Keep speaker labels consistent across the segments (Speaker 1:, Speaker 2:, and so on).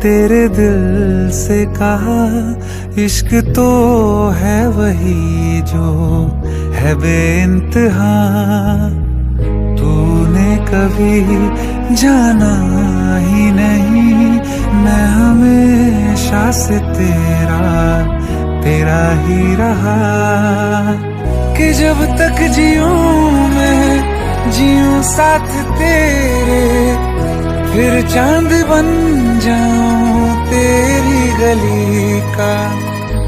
Speaker 1: तेरे दिल से कहा इश्क तो है वही जो है बेइंतहा। तूने कभी जाना ही नहीं मैं हमेशा से तेरा ही रहा। कि जब तक जीऊं मैं जीऊं साथ तेरे, फिर चांद बन जाऊं तेरी गली का।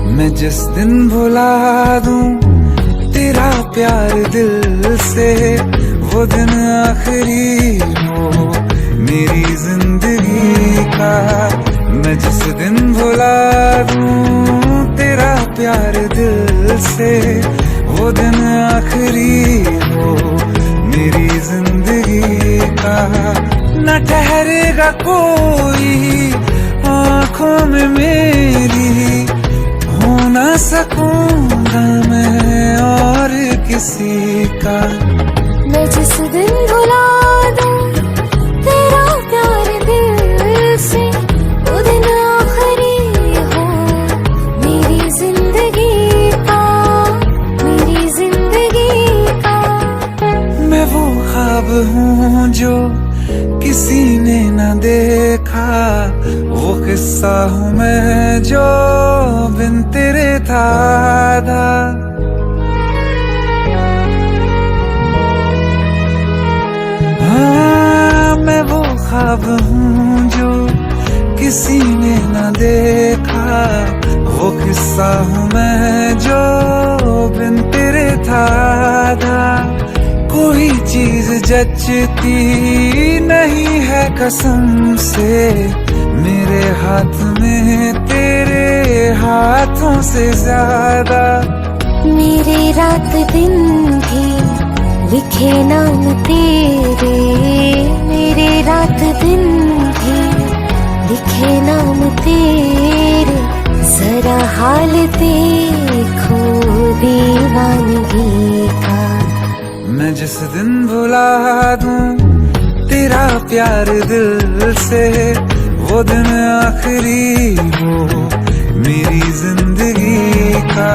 Speaker 1: मैं जिस दिन भुला दूं तेरा प्यार दिल से, वो दिन आखिरी हो मेरी जिंदगी का। मैं जिस दिन भुला दूं तेरा प्यार दिल से, वो दिन आखिरी हो मेरी जिंदगी का। न ठहरेगा कोई आँखों में मेरी, हो ना सकूंगा मैं और किसी का।
Speaker 2: मैं जिस दिन भुला दूं तेरा प्यार दिल से, वो दिन आखिरी हो मेरी जिंदगी का, मेरी जिंदगी का।
Speaker 1: मैं वो ख्वाब हूँ जो किसी ने न देखा, वो किस्सा हूँ मैं जो बिन तेरे था आधा। हाँ मैं वो ख्वाब हूँ जो किसी ने न देखा, वो किस्सा हूँ मैं जो बिन तेरे था आधा। कोई चीज जचती नहीं है कसम से मेरे हाथ में तेरे हाथों से ज्यादा।
Speaker 2: मेरे रात दिन भी लिखे नाम तेरे, मेरे रात दिन भी लिखे नाम तेरे। जरा हाल देखो दीवानगी का।
Speaker 1: मैं जिस दिन भुला दूं तेरा प्यार दिल से, वो दिन आखिरी हो मेरी जिंदगी का।